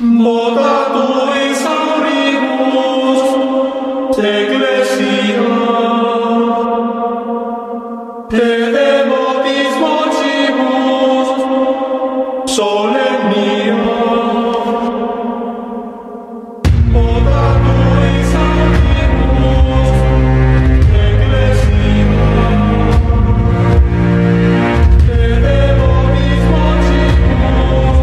Modatus auribus, ecclesia, te devotis vocibus, solemnia. Modatus auribus, ecclesia, te devotis vocibus,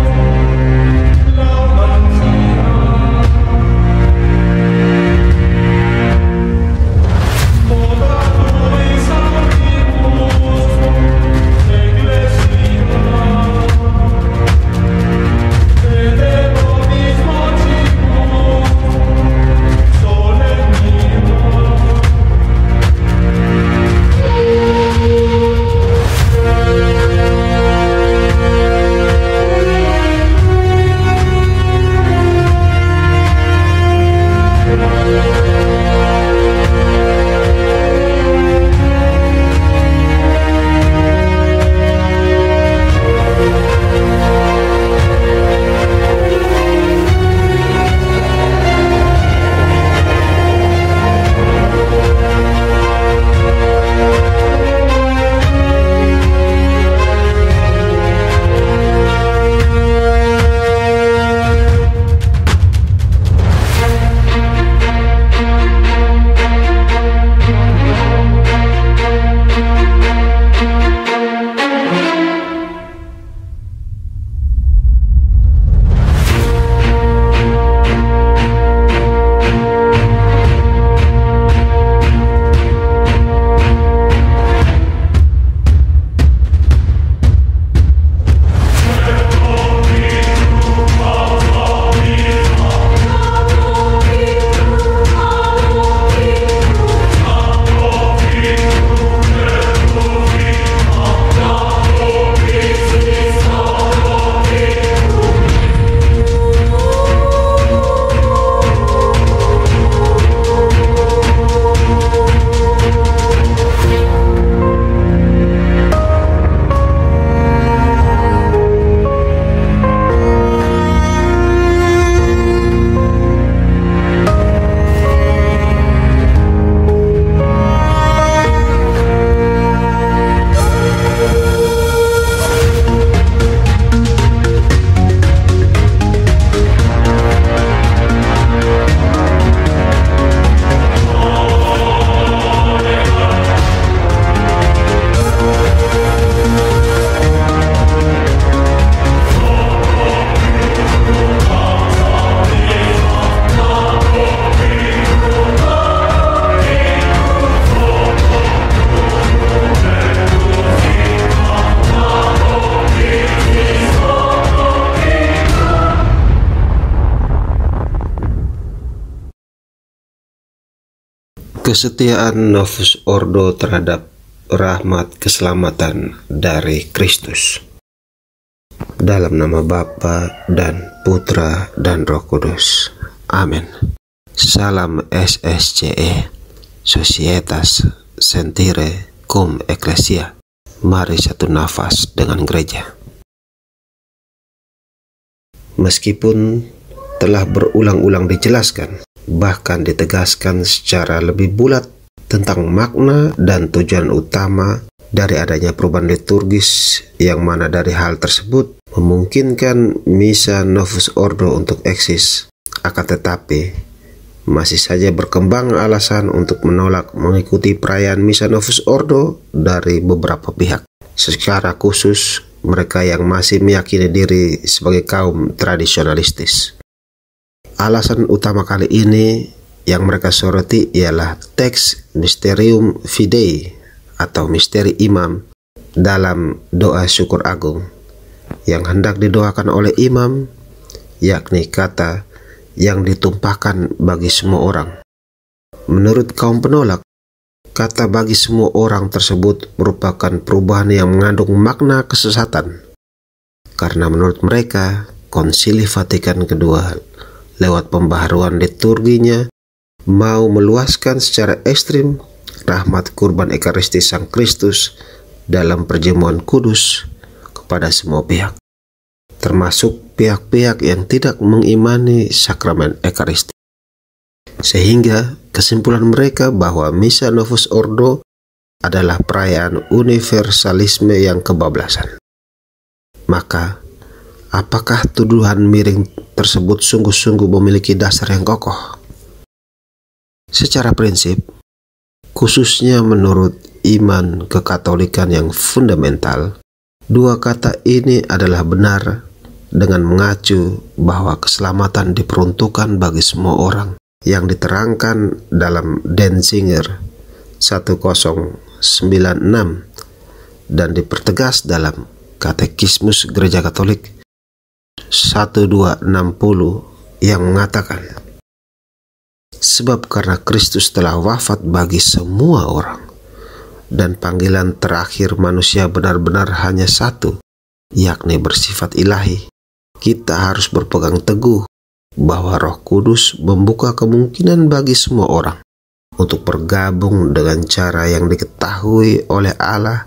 kesetiaan Novus Ordo terhadap rahmat keselamatan dari Kristus. Dalam nama Bapa dan Putra dan Roh Kudus. Amin. Salam SSCE, Societas Sentire Cum Ecclesia. Mari satu nafas dengan gereja. Meskipun telah berulang-ulang dijelaskan, bahkan ditegaskan secara lebih bulat tentang makna dan tujuan utama dari adanya perubahan liturgis, yang mana dari hal tersebut memungkinkan Misa Novus Ordo untuk eksis, akan tetapi masih saja berkembang alasan untuk menolak mengikuti perayaan Misa Novus Ordo dari beberapa pihak, secara khusus mereka yang masih meyakini diri sebagai kaum tradisionalistis. Alasan utama kali ini yang mereka soroti ialah teks Mysterium Fidei atau misteri imam dalam doa syukur agung yang hendak didoakan oleh imam, yakni kata yang ditumpahkan bagi semua orang. Menurut kaum penolak, kata bagi semua orang tersebut merupakan perubahan yang mengandung makna kesesatan, karena menurut mereka Konsili Vatikan II lewat pembaharuan liturginya mau meluaskan secara ekstrim rahmat kurban Ekaristi Sang Kristus dalam perjamuan kudus kepada semua pihak. termasuk pihak-pihak yang tidak mengimani sakramen Ekaristi. Sehingga kesimpulan mereka bahwa Misa Novus Ordo adalah perayaan universalisme yang kebablasan. Maka, apakah tuduhan miring tersebut sungguh-sungguh memiliki dasar yang kokoh? Secara prinsip, khususnya menurut iman kekatolikan yang fundamental, dua kata ini adalah benar dengan mengacu bahwa keselamatan diperuntukkan bagi semua orang yang diterangkan dalam Denzinger 1096 dan dipertegas dalam Katekismus Gereja Katolik 1260 yang mengatakan, sebab karena Kristus telah wafat bagi semua orang dan panggilan terakhir manusia benar-benar hanya satu, yakni bersifat ilahi, kita harus berpegang teguh bahwa Roh Kudus membuka kemungkinan bagi semua orang untuk bergabung dengan cara yang diketahui oleh Allah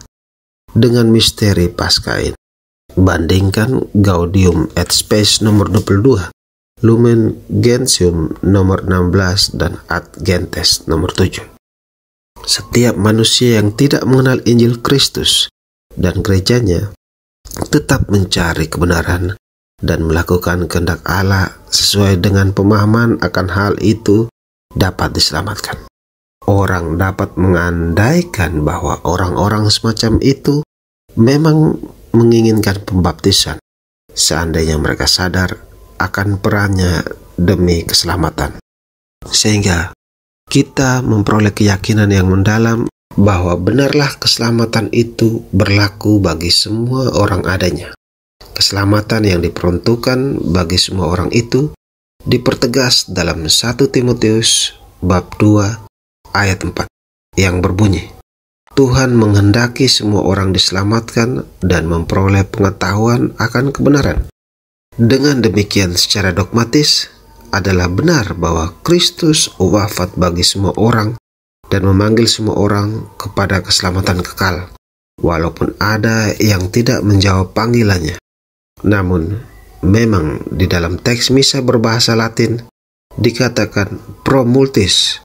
dengan misteri Paskah. Bandingkan Gaudium et Spes nomor 22, Lumen Gentium nomor 16, dan Ad Gentes nomor 7. Setiap manusia yang tidak mengenal Injil Kristus dan gerejanya tetap mencari kebenaran dan melakukan kehendak Allah sesuai dengan pemahaman akan hal itu dapat diselamatkan. Orang dapat mengandaikan bahwa orang-orang semacam itu memang menginginkan pembaptisan seandainya mereka sadar akan perannya demi keselamatan. Sehingga kita memperoleh keyakinan yang mendalam bahwa benarlah keselamatan itu berlaku bagi semua orang adanya. Keselamatan yang diperuntukkan bagi semua orang itu dipertegas dalam 1 Timotius bab 2 ayat 4 yang berbunyi, Tuhan menghendaki semua orang diselamatkan dan memperoleh pengetahuan akan kebenaran. Dengan demikian secara dogmatis adalah benar bahwa Kristus wafat bagi semua orang dan memanggil semua orang kepada keselamatan kekal, walaupun ada yang tidak menjawab panggilannya. Namun, memang di dalam teks misa berbahasa Latin dikatakan pro multis,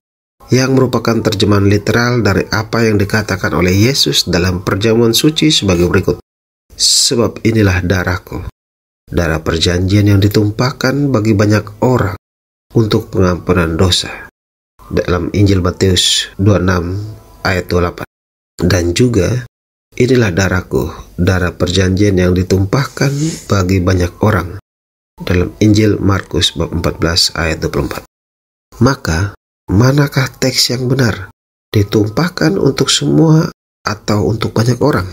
yang merupakan terjemahan literal dari apa yang dikatakan oleh Yesus dalam perjamuan suci sebagai berikut. Sebab inilah darahku, darah perjanjian yang ditumpahkan bagi banyak orang untuk pengampunan dosa. Dalam Injil Matius 26 ayat 28. Dan juga, inilah darahku, darah perjanjian yang ditumpahkan bagi banyak orang. Dalam Injil Markus bab 14 ayat 24. Maka, manakah teks yang benar? Ditumpahkan untuk semua atau untuk banyak orang?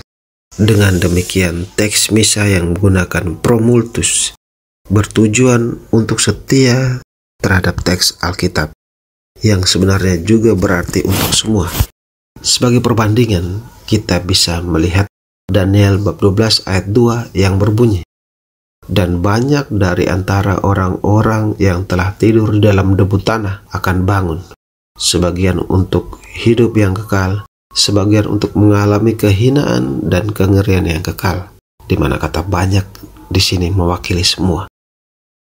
Dengan demikian, teks misa yang menggunakan promultus bertujuan untuk setia terhadap teks Alkitab, yang sebenarnya juga berarti untuk semua. Sebagai perbandingan, kita bisa melihat Daniel bab 12 ayat 2 yang berbunyi, dan banyak dari antara orang-orang yang telah tidur di dalam debu tanah akan bangun, sebagian untuk hidup yang kekal, sebagian untuk mengalami kehinaan dan kengerian yang kekal, di mana kata banyak di sini mewakili semua.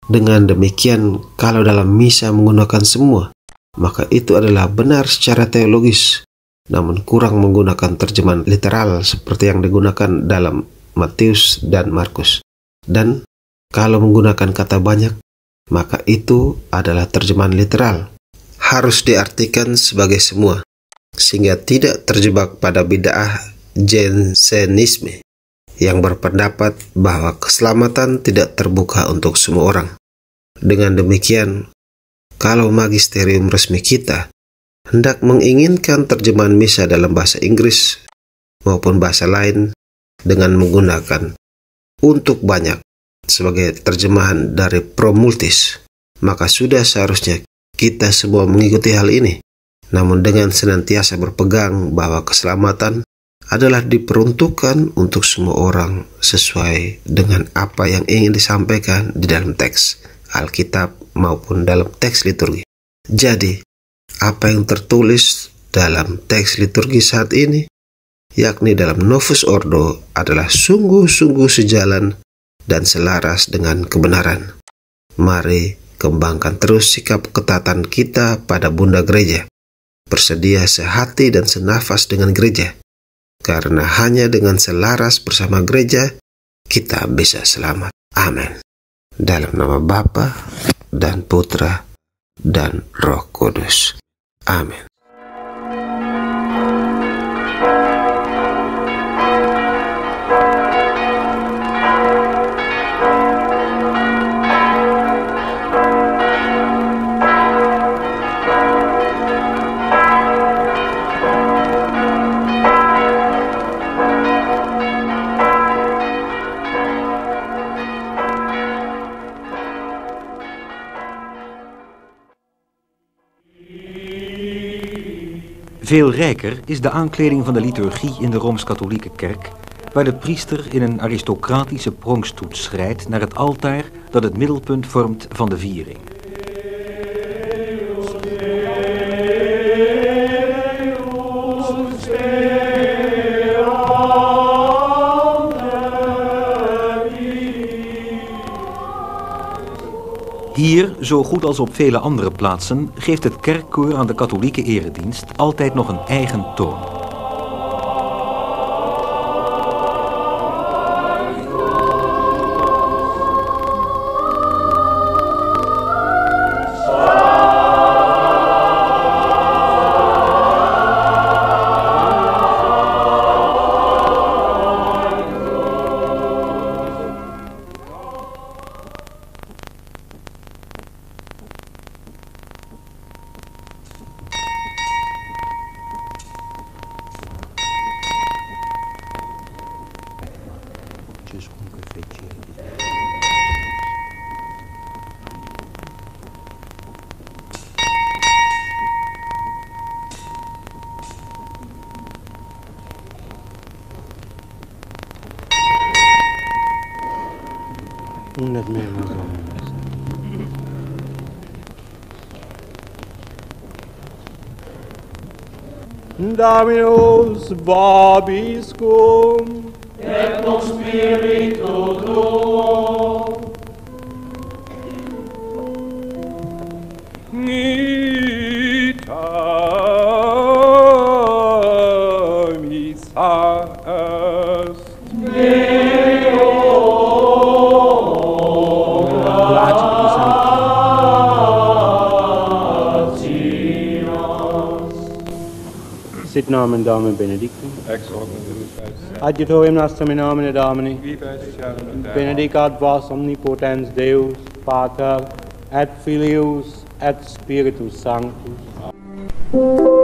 Dengan demikian, kalau dalam misa menggunakan semua, maka itu adalah benar secara teologis, namun kurang menggunakan terjemahan literal seperti yang digunakan dalam Matius dan Markus. Dan kalau menggunakan kata banyak, maka itu adalah terjemahan literal. Harus diartikan sebagai semua, sehingga tidak terjebak pada bid'ah Jansenisme yang berpendapat bahwa keselamatan tidak terbuka untuk semua orang. Dengan demikian, kalau magisterium resmi kita hendak menginginkan terjemahan misa dalam bahasa Inggris maupun bahasa lain dengan menggunakan untuk banyak sebagai terjemahan dari promultis, maka sudah seharusnya kita semua mengikuti hal ini, namun dengan senantiasa berpegang bahwa keselamatan adalah diperuntukkan untuk semua orang sesuai dengan apa yang ingin disampaikan di dalam teks Alkitab maupun dalam teks liturgi. Jadi, apa yang tertulis dalam teks liturgi saat ini, yakni dalam Novus Ordo, adalah sungguh-sungguh sejalan dan selaras dengan kebenaran. Mari kembangkan terus sikap ketatan kita pada Bunda Gereja, bersedia sehati dan senafas dengan gereja, karena hanya dengan selaras bersama gereja, kita bisa selamat. Amin. Dalam nama Bapa dan Putra dan Roh Kudus. Amin. Veel rijker is de aankleding van de liturgie in de Rooms-Katholieke Kerk, waar de priester in een aristocratische pronkstoet schrijdt naar het altaar dat het middelpunt vormt van de viering. Hier, zo goed als op vele andere plaatsen, geeft het kerkkoor aan de katholieke eredienst altijd nog een eigen toon. Dominus vobiscum, et non spiritu tuo. Ita missa est. Sit nomen Domini benedictum. Ex hoc nunc Adjutorium nostrum in nomine Domini. et Benedicat vos omnipotens Deus, Pater, et Filius, et Spiritus Sanctus.